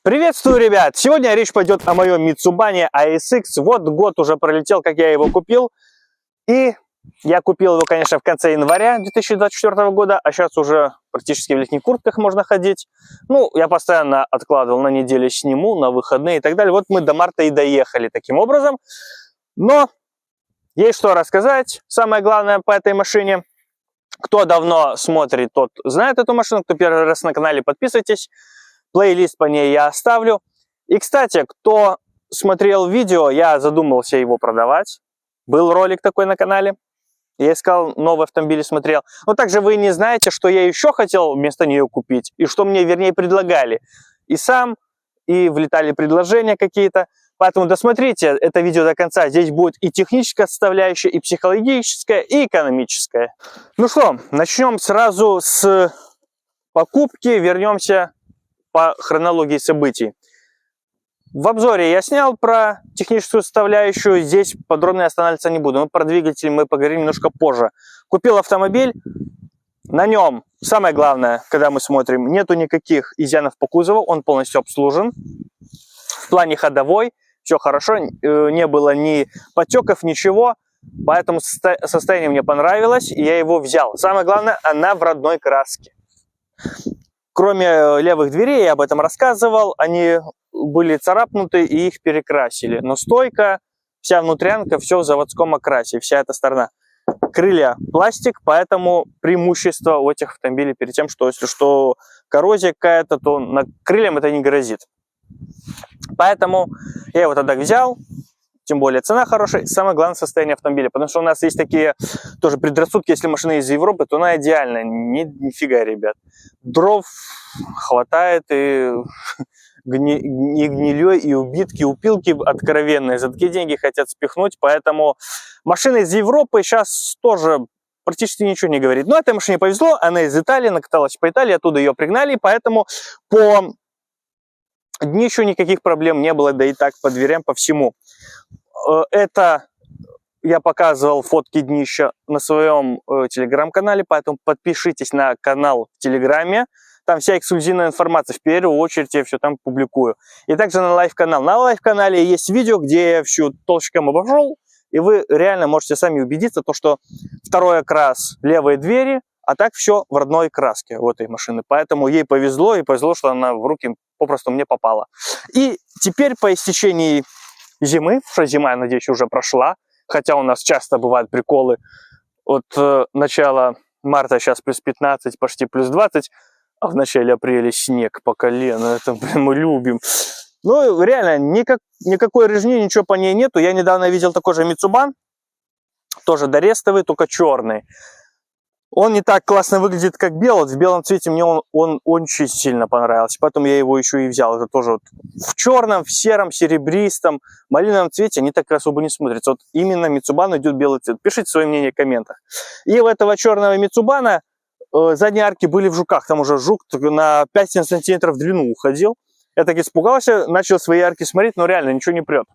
Приветствую, ребят! Сегодня речь пойдет о моем Mitsubishi ASX. Вот год уже пролетел, как я его купил. И я купил его, конечно, в конце января 2024 года, а сейчас уже практически в летних куртках можно ходить. Ну, я постоянно откладывал, на неделю сниму, на выходные и так далее. Вот мы до марта и доехали таким образом. Но есть что рассказать. Самое главное по этой машине. Кто давно смотрит, тот знает эту машину. Кто первый раз на канале, подписывайтесь. Плейлист по ней я оставлю. И, кстати, кто смотрел видео, я задумался его продавать. Был ролик такой на канале. Я искал новый автомобиль, смотрел. Но также вы не знаете, что я еще хотел вместо нее купить. И что мне, вернее, предлагали. И сам, и влетали предложения какие-то. Поэтому досмотрите это видео до конца. Здесь будет и техническая составляющая, и психологическая, и экономическая. Ну что, начнем сразу с покупки. Вернемся по хронологии событий. В обзоре я снял про техническую составляющую, здесь подробно останавливаться не буду, но про двигатель мы поговорим немножко позже. Купил автомобиль, на нем, самое главное, когда мы смотрим, нету никаких изъянов по кузову, он полностью обслужен. В плане ходовой все хорошо, не было ни потеков, ничего, поэтому состояние мне понравилось, и я его взял. Самое главное, она в родной краске. Кроме левых дверей, я об этом рассказывал, они были царапнуты и их перекрасили. Но стойка, вся внутрянка, все в заводском окрасе, вся эта сторона. Крылья пластик, поэтому преимущество у этих автомобилей перед тем, что если что коррозия какая-то, то на крыльям это не грозит. Поэтому я его тогда взял. Тем более цена хорошая, самое главное состояние автомобиля. Потому что у нас есть такие тоже предрассудки, если машина из Европы, то она идеальная. Нифига, ребят. Дров хватает, и гнилье, и убитки, упилки откровенные. За такие деньги хотят спихнуть, поэтому машина из Европы сейчас тоже практически ничего не говорит. Но этой машине повезло, она из Италии, накаталась по Италии, оттуда ее пригнали, поэтому по днищу никаких проблем не было, да и так по дверям, по всему. Это я показывал фотки днища на своем телеграм-канале, поэтому подпишитесь на канал в телеграме. Там вся эксклюзивная информация, в первую очередь я все там публикую. И также на лайв-канал. На лайв-канале есть видео, где я всю толщиком обошел, и вы реально можете сами убедиться, то, что второй окрас левые двери, а так все в родной краске у этой машины. Поэтому ей повезло, и повезло, что она в руки попросту мне попала. И теперь по истечении зимы, что зима, я надеюсь, уже прошла, хотя у нас часто бывают приколы от начала марта, сейчас плюс 15, почти плюс 20, а в начале апреля снег по колено, это мы любим. Ну, реально, никакой рыжни, ничего по ней нету. Я недавно видел такой же Mitsubishi, тоже дорестовый, только черный. Он не так классно выглядит, как белый. В белом цвете мне он очень сильно понравился. Поэтому я его еще и взял. Это тоже вот в черном, в сером, серебристом, малиновом цвете они так особо не смотрятся. Вот именно Mitsubishi идет белый цвет. Пишите свое мнение в комментах. И у этого черного Mitsubishi задние арки были в жуках. Там уже жук на 5 сантиметров в длину уходил. Я так испугался, начал свои арки смотреть, но реально ничего не прет.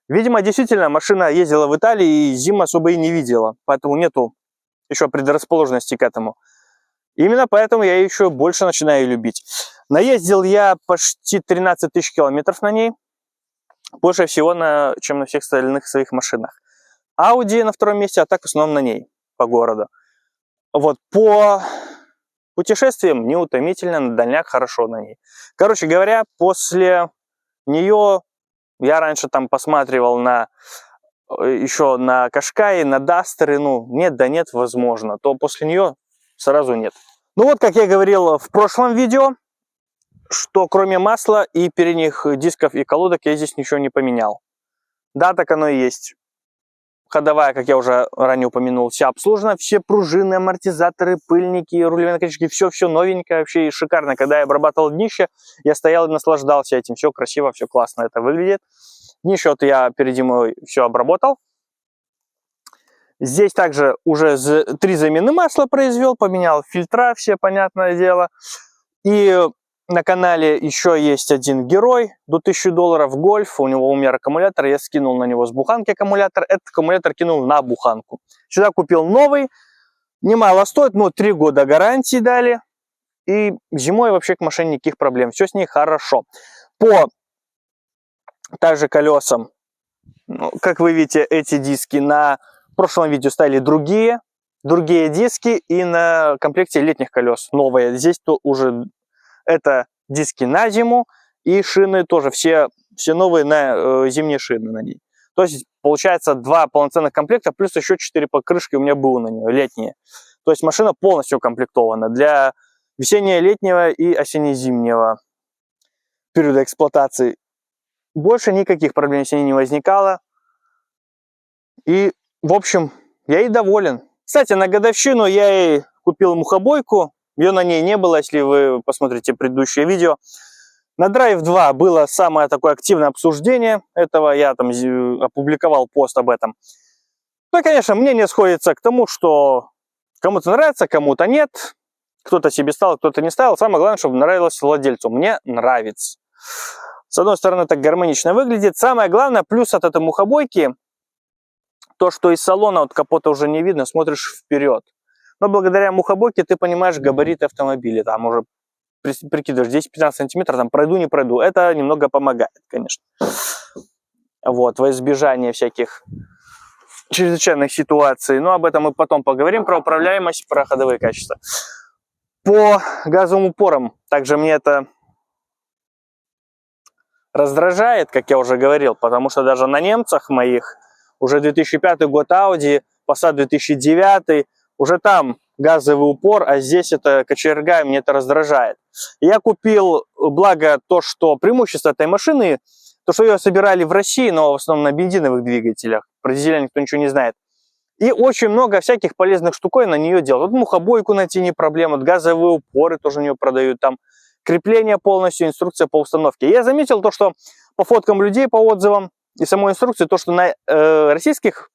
Видимо, действительно, машина ездила в Италии и зиму особо и не видела. Поэтому нету еще предрасположенности к этому. Именно поэтому я еще больше начинаю любить. Наездил я почти 13 тысяч километров на ней. Больше всего, чем на всех остальных своих машинах. Audi на втором месте, а так в основном на ней, по городу. Вот, по путешествиям неутомительно, на дальняк хорошо на ней. Короче говоря, после нее я раньше там посматривал еще на Кашкаи, на Дастеры, ну, нет, да нет, возможно, то после нее сразу нет. Ну вот, как я говорил в прошлом видео, что кроме масла и передних дисков и колодок я здесь ничего не поменял. Да, так оно и есть. Ходовая, как я уже ранее упомянул, вся обслужена, все пружины, амортизаторы, пыльники, рулевые наконечники, все новенькое, вообще и шикарно. Когда я обрабатывал днище, я стоял и наслаждался этим, все красиво, все классно это выглядит. Днище вот я перед зимой все обработал. Здесь также уже 3 замены масла произвел, поменял фильтра, все, понятное дело. И на канале еще есть один герой, до $1000 Гольф, у него умер аккумулятор, я скинул на него с буханки аккумулятор, этот аккумулятор кинул на буханку. Сюда купил новый, немало стоит, но 3 года гарантии дали. И зимой вообще к машине никаких проблем, все с ней хорошо. По также колесам, ну, как вы видите, эти диски на прошлом видео ставили другие диски, и на комплекте летних колес новые. Здесь то уже это диски на зиму, и шины тоже все новые на зимние шины на ней. То есть получается 2 полноценных комплекта, плюс еще 4 покрышки у меня было на нее, летние. То есть машина полностью укомплектована для весенне-летнего и осенне-зимнего периода эксплуатации. Больше никаких проблем с ней не возникало. И, в общем, я и доволен. Кстати, на годовщину я ей купил мухобойку. Ее на ней не было, если вы посмотрите предыдущее видео. На Drive 2 было самое такое активное обсуждение этого. Я там опубликовал пост об этом. Ну, конечно, мнение сходится к тому, что кому-то нравится, кому-то нет. Кто-то себе ставил, кто-то не ставил. Самое главное, чтобы нравилось владельцу. Мне нравится. С одной стороны, так гармонично выглядит. Самое главное, плюс от этой мухобойки, то, что из салона от капота уже не видно, смотришь вперед. Но благодаря мухобойке ты понимаешь габариты автомобиля. Там уже прикидываешь 10-15 сантиметров, там пройду, не пройду. Это немного помогает, конечно. Вот, во избежание всяких чрезвычайных ситуаций. Но об этом мы потом поговорим, про управляемость, про ходовые качества. По газовым упорам, также мне это раздражает, как я уже говорил, потому что даже на немцах моих, уже 2005 год Audi, Passat 2009, уже там газовый упор, а здесь это кочерга, и мне это раздражает. Я купил, благо то, что преимущество этой машины, то, что ее собирали в России, но в основном на бензиновых двигателях, про дизеля никто ничего не знает. И очень много всяких полезных штуковин на нее делают. Вот мухобойку найти не проблема, вот газовые упоры тоже у нее продают, там крепление полностью, инструкция по установке. Я заметил то, что по фоткам людей, по отзывам и самой инструкции, то, что на российских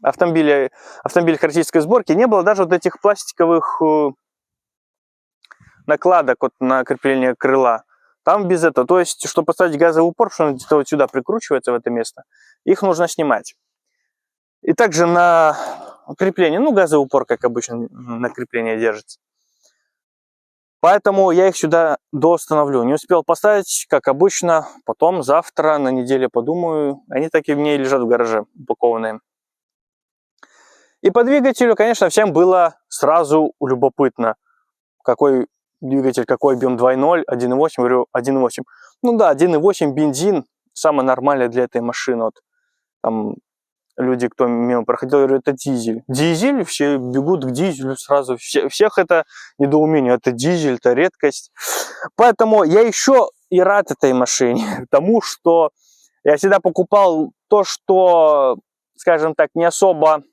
автомобилях российской сборки не было даже вот этих пластиковых накладок вот на крепление крыла. Там без этого. То есть, чтобы поставить газовый упор, что он где-то вот сюда прикручивается в это место, их нужно снимать. И также на крепление, ну, газовый упор, как обычно, на крепление держится. Поэтому я их сюда доустановлю. Не успел поставить, как обычно. Потом завтра на неделе подумаю. Они так и мне лежат в гараже, упакованные. И по двигателю, конечно, всем было сразу любопытно. Какой двигатель, какой объем 2.0, 1.8. Говорю, 1.8. Ну да, 1.8 бензин. Самое нормальное для этой машины. Вот, там люди, кто мимо проходил, говорят, это дизель. Дизель, все бегут к дизелю сразу. Всех это недоумение. Это дизель, это редкость. Поэтому я еще и рад этой машине. Тому, что я всегда покупал то, что, скажем так, не особо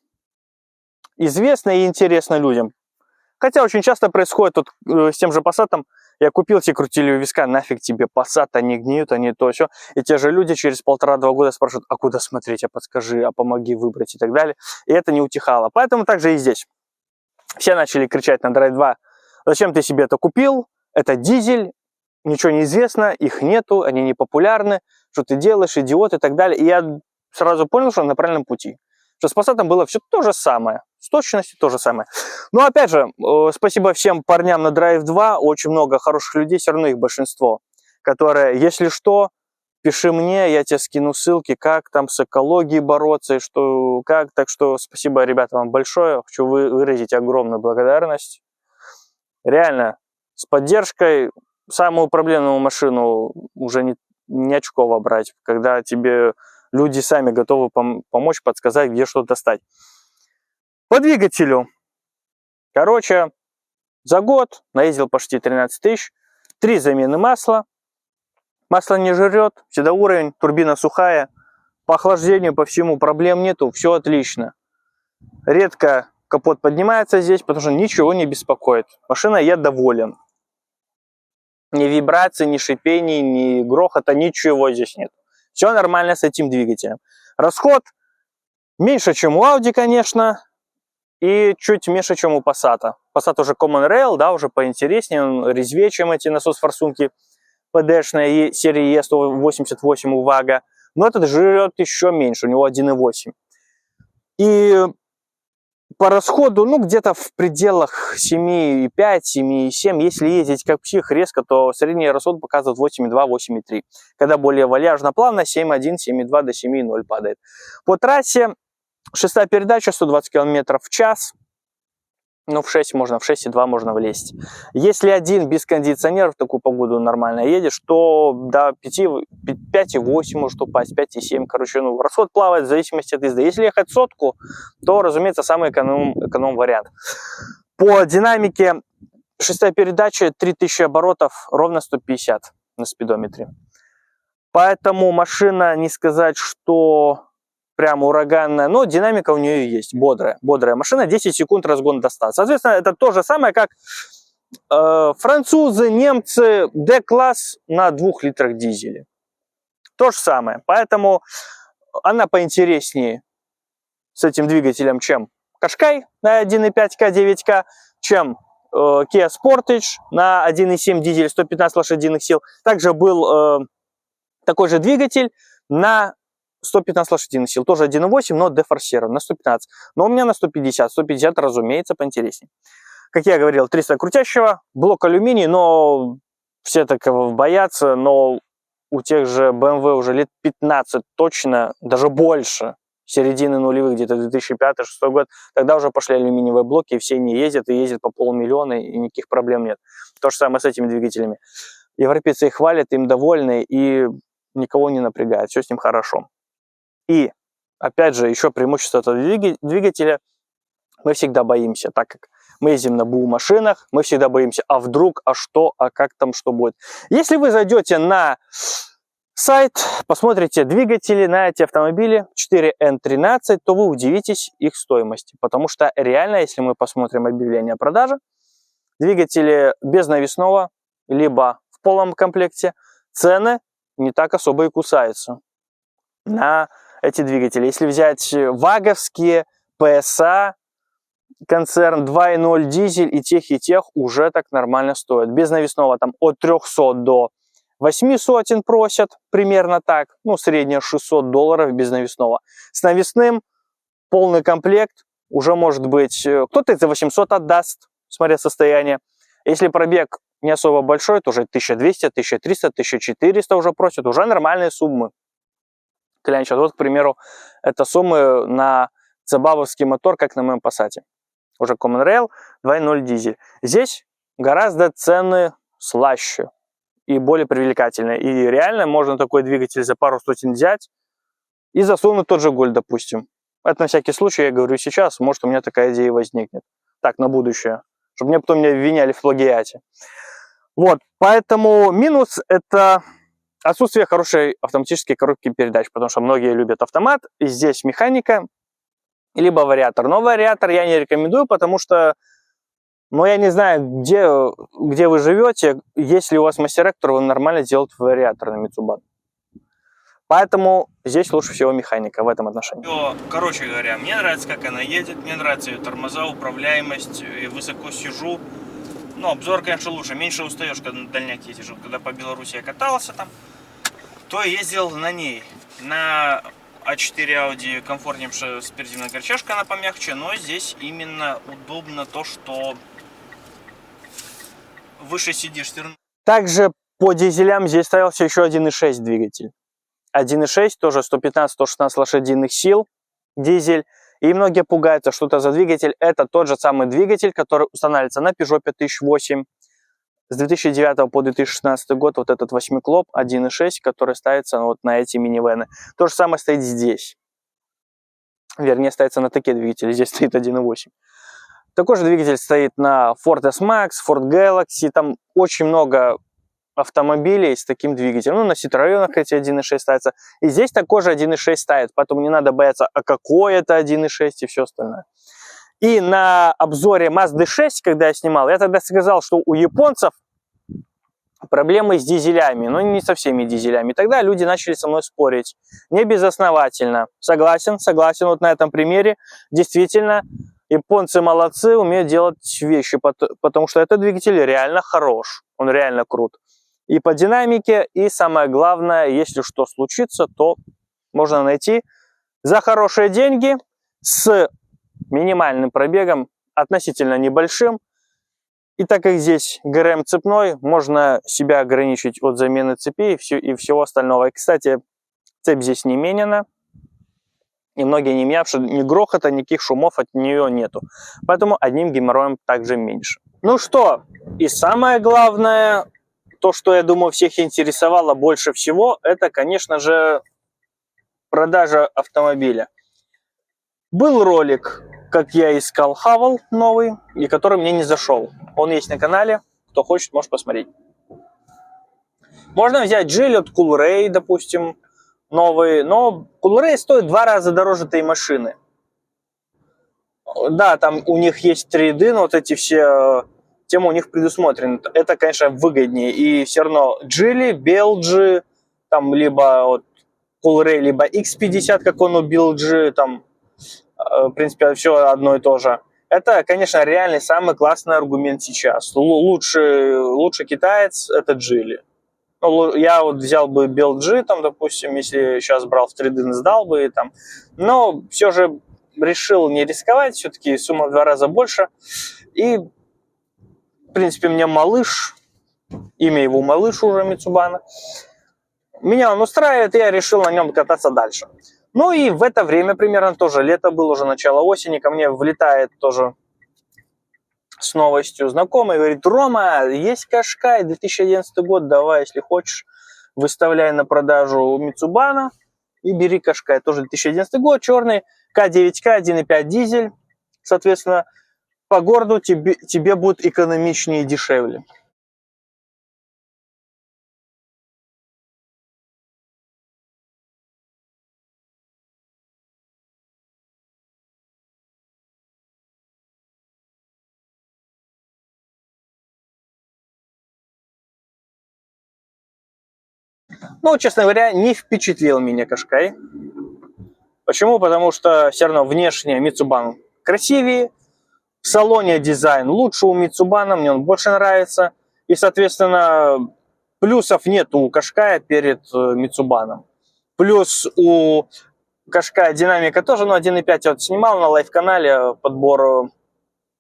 известно и интересно людям. Хотя очень часто происходит вот, с тем же Passat'ом. Я купил, все крутили у виска, нафиг тебе Passat, они гниют, они то, все. И те же люди через 1,5-2 года спрашивают, а куда смотреть, а подскажи, а помоги выбрать и так далее. И это не утихало. Поэтому также и здесь. Все начали кричать на Drive 2, зачем ты себе это купил, это дизель, ничего не известно, их нету, они не популярны, что ты делаешь, идиот и так далее. И я сразу понял, что он на правильном пути. Что с Passat'ом было все то же самое. С точностью то же самое. Но опять же, спасибо всем парням на Drive 2. Очень много хороших людей, все равно их большинство. Которые, если что, пиши мне, я тебе скину ссылки, как там с экологией бороться, и что, как. Так что спасибо, ребята, вам большое. Хочу выразить огромную благодарность. Реально, с поддержкой самую проблемную машину уже не очково брать, когда тебе люди сами готовы помочь, подсказать, где что достать. По двигателю. Короче, за год наездил почти 13 тысяч. 3 замены масла. Масло не жрет, всегда уровень, турбина сухая. По охлаждению, по всему проблем нету, все отлично. Редко капот поднимается здесь, потому что ничего не беспокоит. Машина, я доволен. Ни вибраций, ни шипений, ни грохота, ничего здесь нет. Все нормально с этим двигателем. Расход меньше, чем у Audi, конечно. И чуть меньше, чем у Passat. Passat уже Common Rail, да, уже поинтереснее, он резвее, чем эти насос-форсунки PD-шные серии E188 у VAG. Но этот жрет еще меньше, у него 1.8. И По расходу, ну, где-то в пределах 7,5, 7,7. Если ездить как псих резко, то средний расход показывает 8,2, 8,3. Когда более вальяжно, плавно, 7,1, 7,2 до 7,0 падает. По трассе шестая передача, 120 км в час. Ну, в 6 можно, в 6,2 можно влезть. Если один без кондиционера в такую погоду нормально едешь, то до 5,8 может упасть, 5,7. Короче, ну, расход плавает в зависимости от езды. Если ехать сотку, то, разумеется, самый эконом вариант. По динамике шестая передача, 3000 оборотов, ровно 150 на спидометре. Поэтому машина, не сказать, что прям ураганная, но динамика у нее есть, бодрая машина, 10 секунд разгон до 100. Соответственно, это то же самое, как французы, немцы, D-класс на 2 литрах дизеля. То же самое, поэтому она поинтереснее с этим двигателем, чем Qashqai на 1.5 K9K, чем Kia Sportage на 1.7 дизель, 115 лошадиных сил. Также был такой же двигатель на 115 лошадиных сил, тоже 1.8, но дефорсирован на 115. Но у меня на 150. 150, разумеется, поинтереснее. Как я говорил, 300 крутящего, блок алюминий, но все так боятся, но у тех же BMW уже лет 15 точно, даже больше, середины нулевых, где-то 2005-2006 год, тогда уже пошли алюминиевые блоки, и все не ездят, и ездят по 500 000, и никаких проблем нет. То же самое с этими двигателями. Европейцы их хвалят, им довольны, и никого не напрягает, все с ним хорошо. И, опять же, еще преимущество этого двигателя, мы всегда боимся, так как мы ездим на БУ машинах, мы всегда боимся, а вдруг, а что, а как там, что будет. Если вы зайдете на сайт, посмотрите двигатели на эти автомобили 4N13, то вы удивитесь их стоимости, потому что реально, если мы посмотрим объявление о продаже, двигатели без навесного, либо в полном комплекте, цены не так особо и кусаются на эти двигатели. Если взять ваговские, PSA, концерн 2.0 дизель и тех уже так нормально стоят. Без навесного там от 300 до 800 просят, примерно так. Ну, среднее $600 без навесного. С навесным полный комплект уже может быть, кто-то за 800 отдаст, смотря состояние. Если пробег не особо большой, то уже 1200, 1300, 1400 уже просят, уже нормальные суммы. Клянчат. Вот, к примеру, это суммы на цебавовский мотор, как на моем Passat. Уже Common Rail 2.0 дизель. Здесь гораздо цены слаще и более привлекательные. И реально можно такой двигатель за пару сотен взять и засунуть тот же Гольф, допустим. Это на всякий случай, я говорю сейчас, может у меня такая идея возникнет. Так, на будущее. Чтобы мне потом не обвиняли в плагиате. Вот, поэтому минус это отсутствие хорошей автоматической коробки передач, потому что многие любят автомат, и здесь механика, либо вариатор. Но вариатор я не рекомендую, потому что, ну, я не знаю, где вы живете, если у вас мастера, которые нормально делают вариатор на Mitsubishi. Поэтому здесь лучше всего механика в этом отношении. Короче говоря, мне нравится, как она едет, мне нравится ее тормоза, управляемость, и высоко сижу. Ну, обзор, конечно, лучше, меньше устаешь, когда на дальняк ездишь. Вот, когда по Беларуси я катался там, то ездил на ней. На А4 Audi комфортнее, потому что спортивная горчашка, она помягче, но здесь именно удобно то, что выше сидишь. Также по дизелям здесь ставился еще 1.6 двигатель. 1.6, тоже 115-116 лошадиных сил, дизель. И многие пугаются, что это за двигатель. Это тот же самый двигатель, который устанавливается на Peugeot 5008. С 2009 по 2016 год вот этот восьмиклоп 1.6, который ставится вот на эти минивены. То же самое стоит здесь. Вернее, ставится на такие двигатели. Здесь стоит 1.8. Такой же двигатель стоит на Ford S-Max, Ford Galaxy. Там очень много автомобилей с таким двигателем. Ну, на Citroёn эти 1.6 ставится. И здесь такой же 1.6 ставит. Поэтому не надо бояться, а какой это 1.6 и все остальное. И на обзоре Mazda 6, когда я снимал, я тогда сказал, что у японцев проблемы с дизелями. Но не со всеми дизелями. И тогда люди начали со мной спорить. Не безосновательно. Согласен. Вот на этом примере. Действительно, японцы молодцы, умеют делать вещи. Потому что этот двигатель реально хорош. Он реально крут. И по динамике, и самое главное, если что случится, то можно найти за хорошие деньги с минимальным пробегом, относительно небольшим. И так как здесь ГРМ цепной, можно себя ограничить от замены цепи и всего остального. И, кстати, цепь здесь не менена. И многие не меняют, что ни грохота, никаких шумов от нее нету. Поэтому одним геморроем также меньше. Ну что, и самое главное, то, что, я думаю, всех интересовало больше всего, это, конечно же, продажа автомобиля. Был ролик, как я искал Haval новый, и который мне не зашел. Он есть на канале, кто хочет, может посмотреть. Можно взять Geely от Coolray, допустим, новый, но Coolray стоит в 2 раза дороже этой машины. Да, там у них есть 3D, но вот эти все темы у них предусмотрены. Это, конечно, выгоднее. И все равно Geely, BLG, там либо вот Coolray, либо X50, как он у BLG, там, в принципе, все одно и то же. Это, конечно, реальный самый классный аргумент сейчас. Лучше китаец – это Geely. Ну, я вот взял бы BLG, там, допустим, если сейчас брал в 3D, сдал бы там. Но все же решил не рисковать, все-таки сумма в 2 раза больше. И, в принципе, мне малыш, имя его малыш уже, Мицубана. Меня он устраивает, и я решил на нем кататься дальше. Ну и в это время примерно тоже лето было, уже начало осени, ко мне влетает тоже с новостью знакомый, говорит: Рома, есть Qashqai, 2011 год, давай, если хочешь, выставляй на продажу Мицубана и бери Qashqai, тоже 2011 год, черный, К9К, 1.5 дизель, соответственно, по городу тебе будет экономичнее и дешевле. Ну, честно говоря, не впечатлил меня Qashqai. Почему? Потому что все равно внешне Мицубан красивее, в салоне дизайн лучше у Мицубана, мне он больше нравится. И, соответственно, плюсов нет у Qashqai перед Мицубаном. Плюс у Qashqai динамика тоже, но 1.5 я вот снимал на лайв-канале,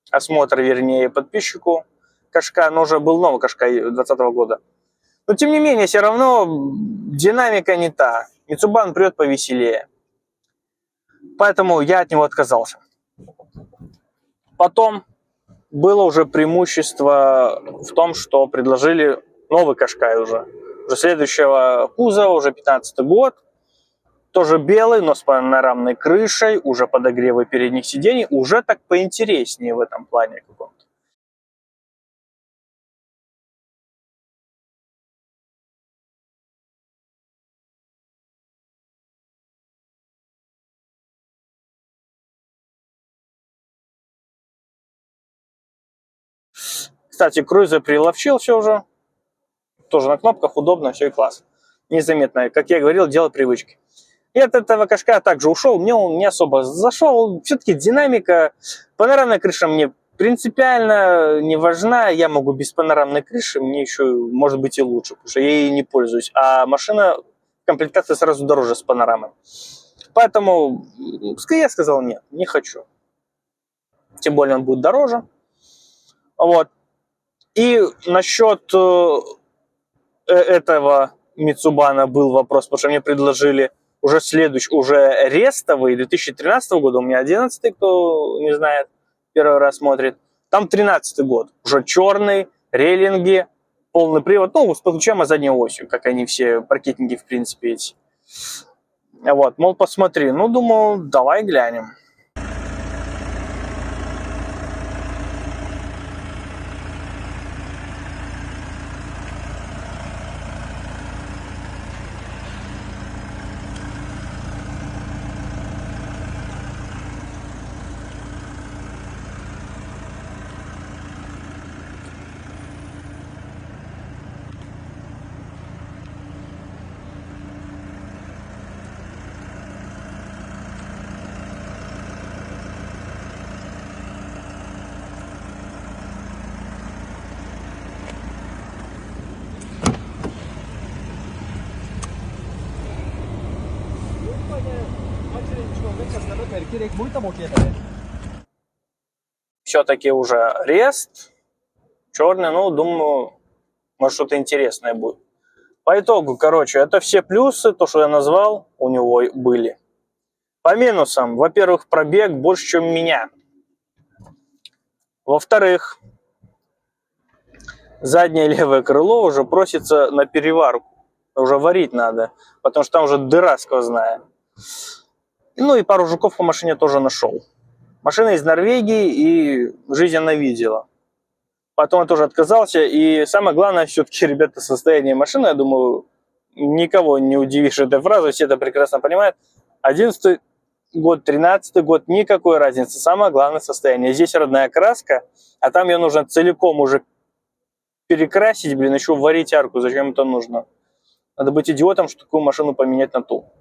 осмотр, вернее, подписчику Qashqai, но уже был новый Qashqai 2020 года. Но, тем не менее, все равно динамика не та. Мицубан прет повеселее. Поэтому я от него отказался. Потом было уже преимущество в том, что предложили новый Qashqai уже следующего кузова, уже 15 год. Тоже белый, но с панорамной крышей, уже подогревы передних сидений. Уже так поинтереснее в этом плане каком-то. Кстати, круизер приловчил все уже. Тоже на кнопках, удобно, все и класс. Незаметно, как я говорил, дело привычки. И от этого Qashqai также ушел. Мне он не особо зашел. Все-таки динамика. Панорамная крыша мне принципиально не важна. Я могу без панорамной крыши. Мне еще, может быть, и лучше, потому что я ей не пользуюсь. А машина в комплектации сразу дороже с панорамой. Поэтому я сказал: нет, не хочу. Тем более он будет дороже. Вот. И насчет этого Мицубана был вопрос, потому что мне предложили уже уже рестовый 2013 года, у меня 11, кто не знает, первый раз смотрит. Там 13 год, уже черный, рейлинги, полный привод, ну, с подключаемой задней осью, как они все паркетники, в принципе, эти. Вот, мол, посмотри, ну, думаю, давай глянем. Direkt muita moqueta, né? все-таки уже Рест, черный, ну, думаю, может, что-то интересное будет. По итогу, короче, это все плюсы, то, что я назвал, у него были. По минусам, во-первых, пробег больше, чем у меня. Во-вторых, заднее левое крыло уже просится на переварку. Уже варить надо, потому что там уже дыра сквозная. Ну и пару жуков по машине тоже нашел. Машина из Норвегии, и жизнь она видела. Потом я тоже отказался. И самое главное, все-таки, ребята, состояние машины, я думаю, никого не удивишь этой фразой, все это прекрасно понимают. 11-й год, 13-й год, никакой разницы. Самое главное состояние. Здесь родная краска, а там ее нужно целиком уже перекрасить, блин, еще варить арку. Зачем это нужно? Надо быть идиотом, чтобы такую машину поменять на ту.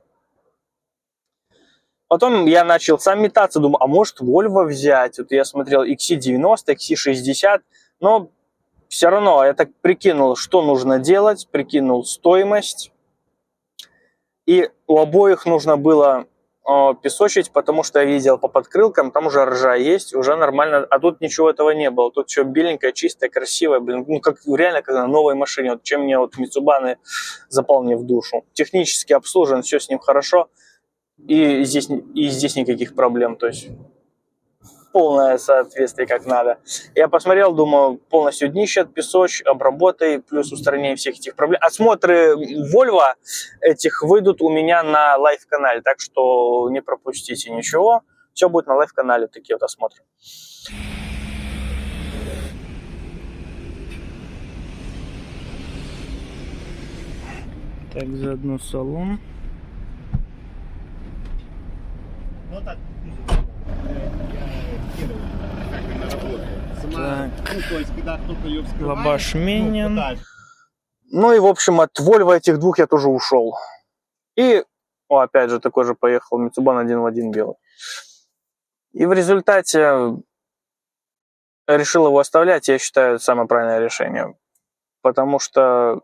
Потом я начал сам метаться, думаю, а может Volvo взять? Вот я смотрел XC90, XC60, но все равно я так прикинул, что нужно делать, прикинул стоимость. И у обоих нужно было песочить, потому что я видел по подкрылкам, там уже ржа есть, уже нормально, а тут ничего этого не было. Тут все беленькое, чистое, красивое, блин, ну как реально как на новой машине, вот чем мне вот Mitsubishi запал мне в душу. Технически обслужен, все с ним хорошо, и здесь никаких проблем, то есть полное соответствие как надо. Я посмотрел, думаю, полностью днище отпесочь, обработай, плюс устранение всех этих проблем. Осмотры Volvo этих выйдут у меня на лайв-канале, так что не пропустите ничего. Все будет на лайв-канале, такие вот осмотры. Так, заодно салон. Ну так, сама, ну, то есть, когда кто-то ее вскрывает, Лабаш Менин. ну, Ну и, в общем, от Volvo этих двух я тоже ушел. И, опять же, такой же поехал Mitsubishi 1 в 1 белый. И в результате решил его оставлять, я считаю, это самое правильное решение. Потому что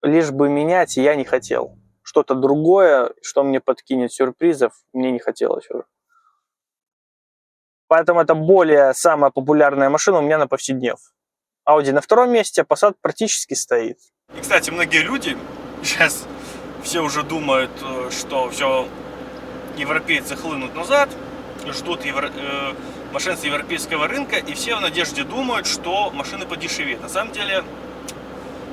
лишь бы менять я не хотел. Что-то другое, что мне подкинет сюрпризов, мне не хотелось уже. Поэтому это более самая популярная машина у меня на повседнев. Audi на втором месте, а Passat практически стоит. И, кстати, многие люди сейчас все уже думают, что все, европейцы хлынут назад, ждут машин с европейского рынка, и все в надежде думают, что машины подешевеют. На самом деле,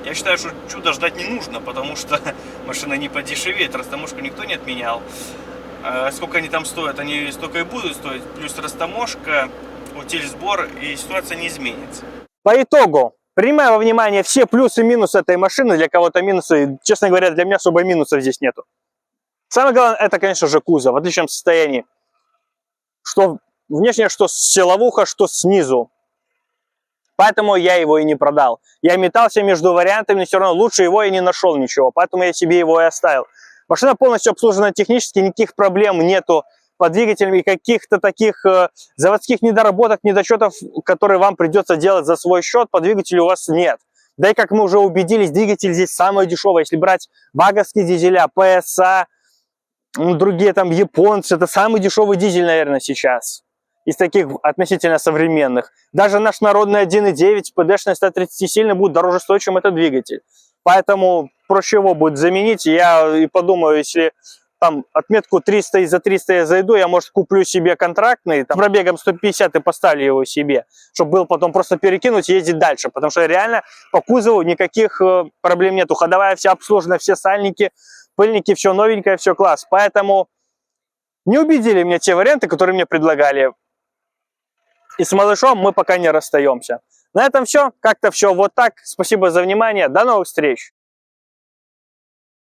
я считаю, что чудо ждать не нужно, потому что машина не подешевеет, растаможку никто не отменял. Сколько они там стоят, они столько и будут стоить, плюс растаможка, утильсбор, и ситуация не изменится. По итогу, принимая во внимание все плюсы и минусы этой машины, для кого-то минусы, честно говоря, для меня особо минусов здесь нету. Самое главное, это, конечно же, кузов в отличном состоянии. Что внешне, что силовуха, что снизу. Поэтому я его и не продал. Я метался между вариантами, все равно лучше его и не нашел ничего. Поэтому я себе его и оставил. Машина полностью обслужена технически, никаких проблем нету по двигателям и каких-то таких заводских недоработок, недочетов, которые вам придется делать за свой счет, по двигателю у вас нет. Да и как мы уже убедились, двигатель здесь самый дешевый. Если брать баговские дизеля, PSA, другие там японцы, это самый дешевый дизель, наверное, сейчас. Из таких относительно современных. Даже наш народный 1.9 ПДшный 130-сильный будет дороже стоить, чем этот двигатель. Поэтому проще его будет заменить. Я и подумаю, если там отметку 300 и за 300 я зайду, я, может, куплю себе контрактный, там, пробегом 150 и поставлю его себе, чтобы был потом просто перекинуть и ездить дальше. Потому что реально по кузову никаких проблем нету. Ходовая вся обслужена, все сальники, пыльники, все новенькое, все класс. Поэтому не убедили меня те варианты, которые мне предлагали. И с малышом мы пока не расстаемся. На этом все. Как-то все вот так. Спасибо за внимание. До новых встреч.